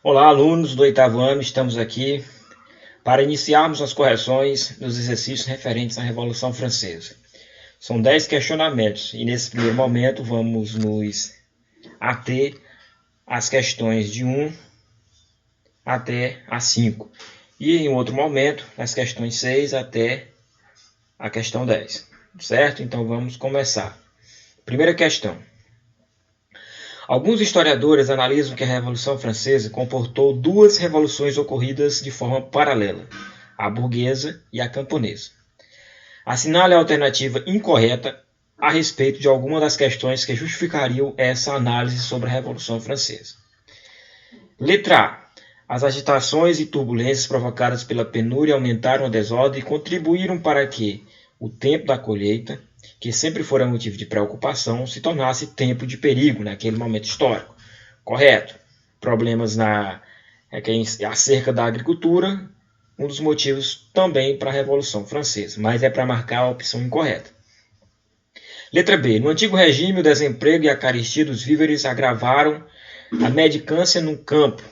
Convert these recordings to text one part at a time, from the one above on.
Olá, alunos do oitavo ano, estamos aqui para iniciarmos as correções dos exercícios referentes à Revolução Francesa. São 10 questionamentos e nesse primeiro momento vamos nos ater às questões de 1 até a 5 e em outro momento as questões 6 até a questão 10, certo? Então vamos começar. Primeira questão. Alguns historiadores analisam que a Revolução Francesa comportou duas revoluções ocorridas de forma paralela, a burguesa e a camponesa. Assinale a alternativa incorreta a respeito de alguma das questões que justificariam essa análise sobre a Revolução Francesa. Letra A. As agitações e turbulências provocadas pela penúria aumentaram a desordem e contribuíram para que o tempo da colheita, que sempre fora motivo de preocupação, se tornasse tempo de perigo naquele momento histórico. Correto. Problemas acerca da agricultura, um dos motivos também para a Revolução Francesa, mas é para marcar a opção incorreta. Letra B. No antigo regime, o desemprego e a carestia dos víveres agravaram a mendicância no campo,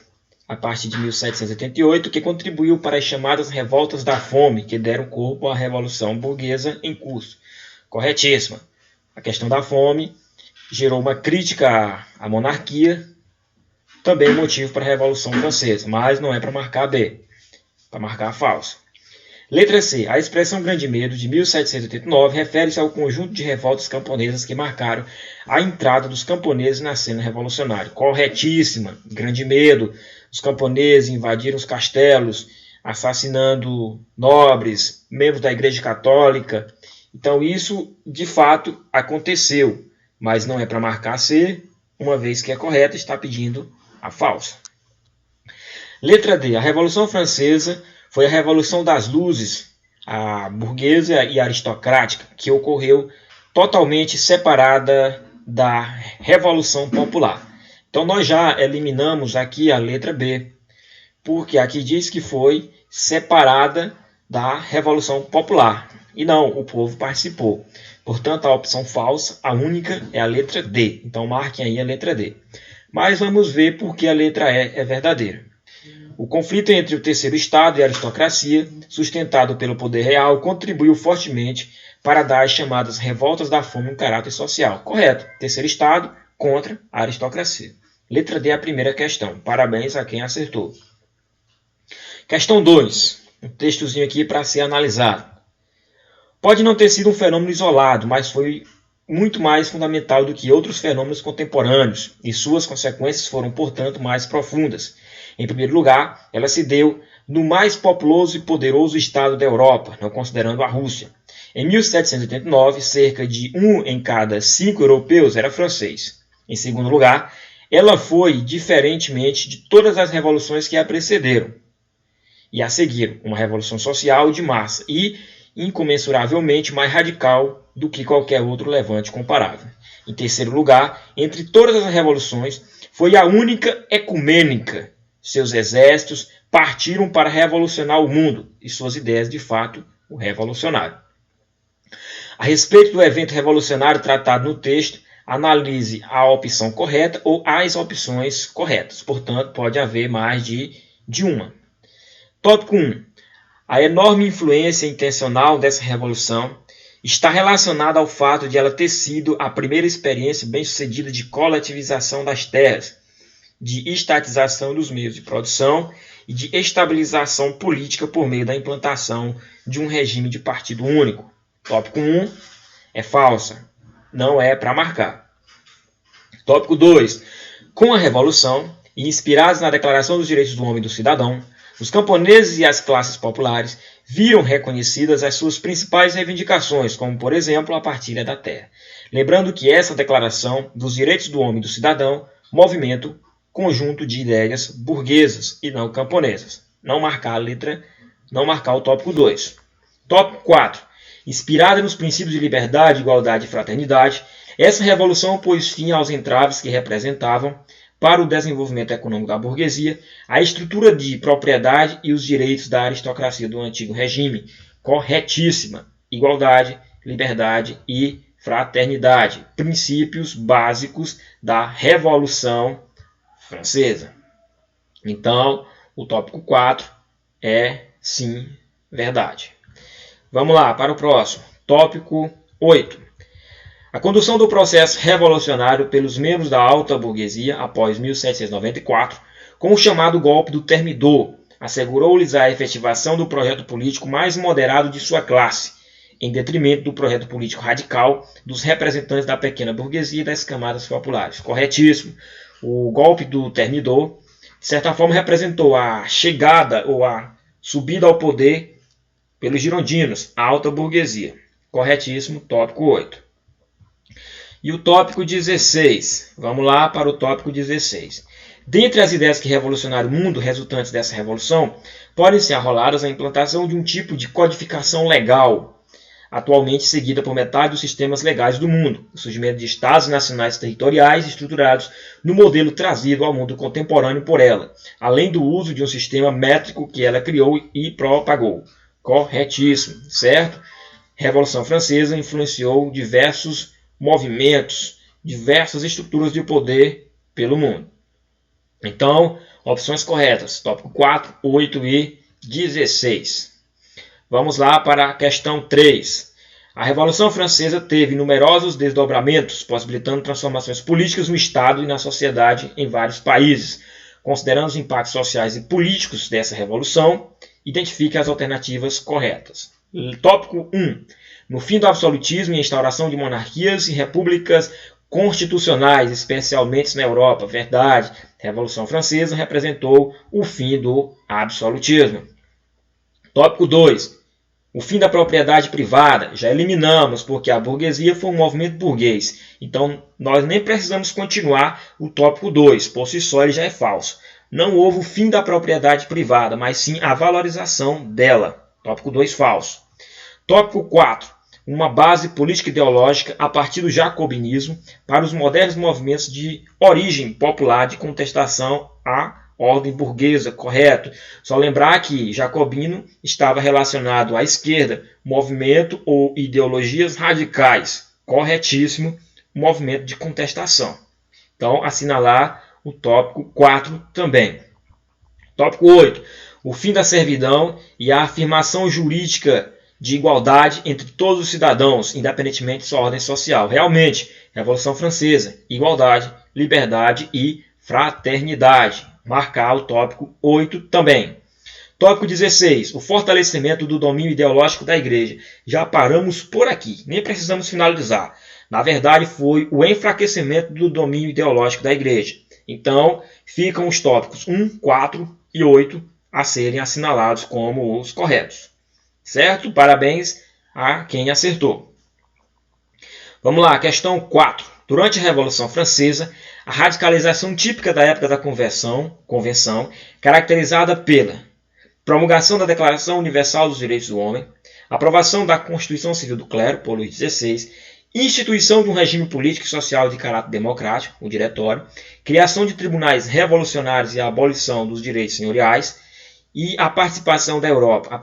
a partir de 1788, que contribuiu para as chamadas revoltas da fome, que deram corpo à Revolução Burguesa em curso. Corretíssima. A questão da fome gerou uma crítica à monarquia, também motivo para a Revolução Francesa, mas não é para marcar B, para marcar a falsa. Letra C. A expressão Grande Medo, de 1789, refere-se ao conjunto de revoltas camponesas que marcaram a entrada dos camponeses na cena revolucionária. Corretíssima. Grande Medo. Os camponeses invadiram os castelos, assassinando nobres, membros da Igreja Católica. Então isso, de fato, aconteceu, mas não é para marcar C, uma vez que é correta, está pedindo a falsa. Letra D. A Revolução Francesa foi a Revolução das Luzes, a burguesa e aristocrática, que ocorreu totalmente separada da Revolução Popular. Então nós já eliminamos aqui a letra B, porque aqui diz que foi separada da Revolução Popular. E não, o povo participou. Portanto, a opção falsa, a única, é a letra D. Então marquem aí a letra D. Mas vamos ver por que a letra E é verdadeira. O conflito entre o terceiro Estado e a aristocracia, sustentado pelo poder real, contribuiu fortemente para dar as chamadas revoltas da fome um caráter social. Correto. Terceiro Estado contra a aristocracia. Letra D é a primeira questão. Parabéns a quem acertou. Questão 2. Um textozinho aqui para ser analisado. Pode não ter sido um fenômeno isolado, mas foi muito mais fundamental do que outros fenômenos contemporâneos, e suas consequências foram, portanto, mais profundas. Em primeiro lugar, ela se deu no mais populoso e poderoso estado da Europa, não considerando a Rússia. Em 1789, cerca de 1 em cada 5 europeus era francês. Em segundo lugar, ela foi, diferentemente de todas as revoluções que a precederam e a seguiram, uma revolução social de massa e incomensuravelmente mais radical do que qualquer outro levante comparável. Em terceiro lugar, entre todas as revoluções, foi a única ecumênica. Seus exércitos partiram para revolucionar o mundo e suas ideias, de fato, o revolucionaram. A respeito do evento revolucionário tratado no texto, analise a opção correta ou as opções corretas. Portanto, pode haver mais de uma. Tópico 1. A enorme influência intencional dessa revolução está relacionada ao fato de ela ter sido a primeira experiência bem-sucedida de coletivização das terras, de estatização dos meios de produção e de estabilização política por meio da implantação de um regime de partido único. Tópico 1 é falsa, não é para marcar. Tópico 2. Com a Revolução, e inspirados na Declaração dos Direitos do Homem e do Cidadão, os camponeses e as classes populares viram reconhecidas as suas principais reivindicações, como, por exemplo, a partilha da terra. Lembrando que essa Declaração dos Direitos do Homem e do Cidadão movimenta o conjunto de ideias burguesas e não camponesas. Não marcar o tópico 2. Tópico 4. Inspirada nos princípios de liberdade, igualdade e fraternidade, essa revolução pôs fim aos entraves que representavam, para o desenvolvimento econômico da burguesia, a estrutura de propriedade e os direitos da aristocracia do antigo regime. Corretíssima. Igualdade, liberdade e fraternidade. Princípios básicos da Revolução Francesa. Então, o tópico 4 é, sim, verdade. Vamos lá para o próximo. Tópico 8. A condução do processo revolucionário pelos membros da alta burguesia após 1794, com o chamado golpe do Thermidor, assegurou-lhes a efetivação do projeto político mais moderado de sua classe, em detrimento do projeto político radical dos representantes da pequena burguesia e das camadas populares. Corretíssimo. O golpe do Thermidor, de certa forma, representou a chegada ou a subida ao poder pelos girondinos, a alta burguesia. Corretíssimo, tópico 8. E o tópico 16. Vamos lá para o tópico 16. Dentre as ideias que revolucionaram o mundo resultantes dessa revolução, podem ser arroladas a implantação de um tipo de codificação legal, atualmente seguida por metade dos sistemas legais do mundo, o surgimento de estados nacionais territoriais estruturados no modelo trazido ao mundo contemporâneo por ela, além do uso de um sistema métrico que ela criou e propagou. Corretíssimo, certo? Revolução Francesa influenciou diversos movimentos, diversas estruturas de poder pelo mundo. Então, opções corretas, tópico 4, 8 e 16. Vamos lá para a questão 3. A Revolução Francesa teve numerosos desdobramentos, possibilitando transformações políticas no Estado e na sociedade em vários países. Considerando os impactos sociais e políticos dessa revolução, identifique as alternativas corretas. Tópico 1. No fim do absolutismo e instauração de monarquias e repúblicas constitucionais, especialmente na Europa. Verdade. A Revolução Francesa representou o fim do absolutismo. Tópico 2. O fim da propriedade privada. Já eliminamos, porque a burguesia foi um movimento burguês. Então, nós nem precisamos continuar o tópico 2. Por si só, ele já é falso. Não houve o fim da propriedade privada, mas sim a valorização dela. Tópico 2, falso. Tópico 4. Uma base política ideológica a partir do jacobinismo para os modernos movimentos de origem popular de contestação à ordem burguesa. Correto. Só lembrar que jacobino estava relacionado à esquerda, movimento ou ideologias radicais. Corretíssimo, movimento de contestação. Então, assinalar o tópico 4 também. Tópico 8. O fim da servidão e a afirmação jurídica de igualdade entre todos os cidadãos, independentemente de sua ordem social. Realmente, Revolução Francesa, igualdade, liberdade e fraternidade. Marcar o tópico 8 também. Tópico 16. O fortalecimento do domínio ideológico da Igreja. Já paramos por aqui, nem precisamos finalizar. Na verdade, foi o enfraquecimento do domínio ideológico da Igreja. Então, ficam os tópicos 1, 4 e 8 a serem assinalados como os corretos. Certo? Parabéns a quem acertou. Vamos lá, questão 4. Durante a Revolução Francesa, a radicalização típica da época da Convenção, caracterizada pela promulgação da Declaração Universal dos Direitos do Homem, aprovação da Constituição Civil do Clero, por Luís XVI, instituição de um regime político e social de caráter democrático, o Diretório, criação de tribunais revolucionários e a abolição dos direitos senhoriais, e a participação da Europa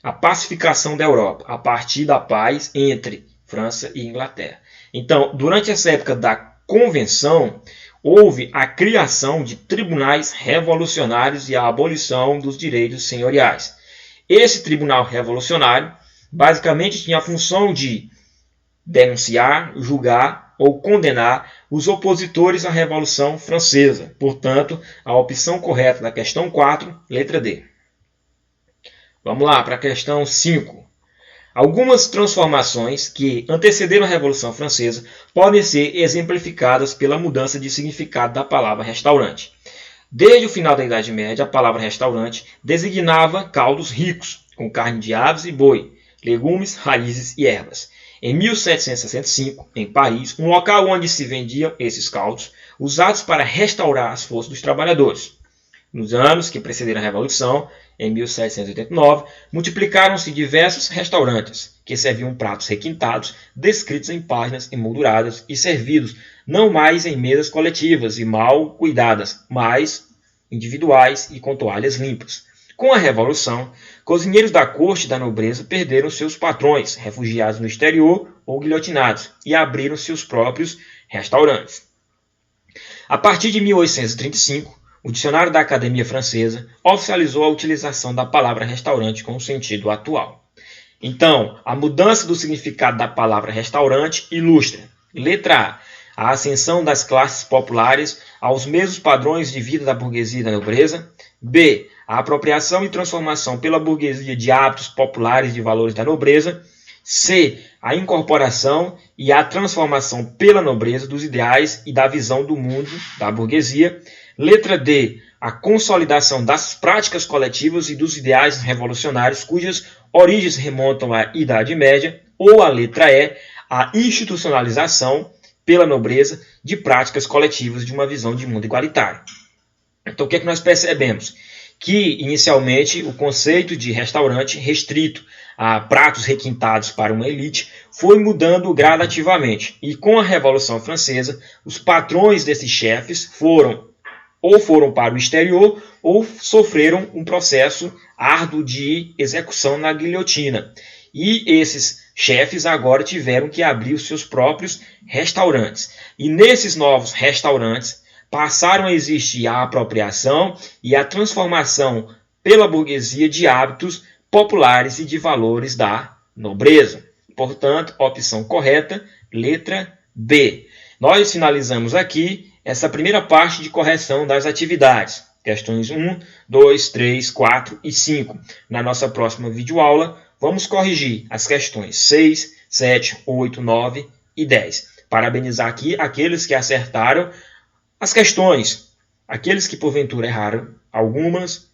a pacificação da Europa, a partir da paz entre França e Inglaterra. Então, durante essa época da Convenção, houve a criação de tribunais revolucionários e a abolição dos direitos senhoriais. Esse tribunal revolucionário basicamente tinha a função de denunciar, julgar ou condenar os opositores à Revolução Francesa. Portanto, a opção correta da questão 4, letra D. Vamos lá para a questão 5. Algumas transformações que antecederam a Revolução Francesa podem ser exemplificadas pela mudança de significado da palavra restaurante. Desde o final da Idade Média, a palavra restaurante designava caldos ricos, com carne de aves e boi, legumes, raízes e ervas. Em 1765, em Paris, um local onde se vendiam esses caldos, usados para restaurar as forças dos trabalhadores. Nos anos que precederam a Revolução, em 1789, multiplicaram-se diversos restaurantes, que serviam pratos requintados, descritos em páginas emolduradas e servidos não mais em mesas coletivas e mal cuidadas, mas individuais e com toalhas limpas. Com a Revolução, cozinheiros da corte e da nobreza perderam seus patrões, refugiados no exterior ou guilhotinados, e abriram seus próprios restaurantes. A partir de 1835, o Dicionário da Academia Francesa oficializou a utilização da palavra restaurante com o sentido atual. Então, a mudança do significado da palavra restaurante ilustra: letra A ascensão das classes populares aos mesmos padrões de vida da burguesia e da nobreza. B. A apropriação e transformação pela burguesia de hábitos populares e de valores da nobreza. C. A incorporação e a transformação pela nobreza dos ideais e da visão do mundo da burguesia. Letra D. A consolidação das práticas coletivas e dos ideais revolucionários cujas origens remontam à Idade Média. Ou a letra E. A institucionalização pela nobreza de práticas coletivas de uma visão de mundo igualitário. Então, o que é que nós percebemos? Que, inicialmente, o conceito de restaurante restrito a pratos requintados para uma elite foi mudando gradativamente. E com a Revolução Francesa, os patrões desses chefes foram para o exterior ou sofreram um processo árduo de execução na guilhotina. E esses chefes agora tiveram que abrir os seus próprios restaurantes. E nesses novos restaurantes passaram a existir a apropriação e a transformação pela burguesia de hábitos populares e de valores da nobreza. Portanto, opção correta, letra B. Nós finalizamos aqui essa primeira parte de correção das atividades. Questões 1, 2, 3, 4 e 5. Na nossa próxima videoaula, vamos corrigir as questões 6, 7, 8, 9 e 10. Parabenizar aqui aqueles que acertaram as questões. Aqueles que porventura erraram algumas,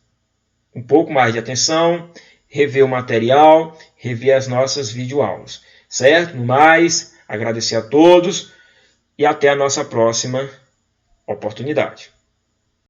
um pouco mais de atenção, rever o material, rever as nossas videoaulas. Certo? No mais, agradecer a todos e até a nossa próxima oportunidade.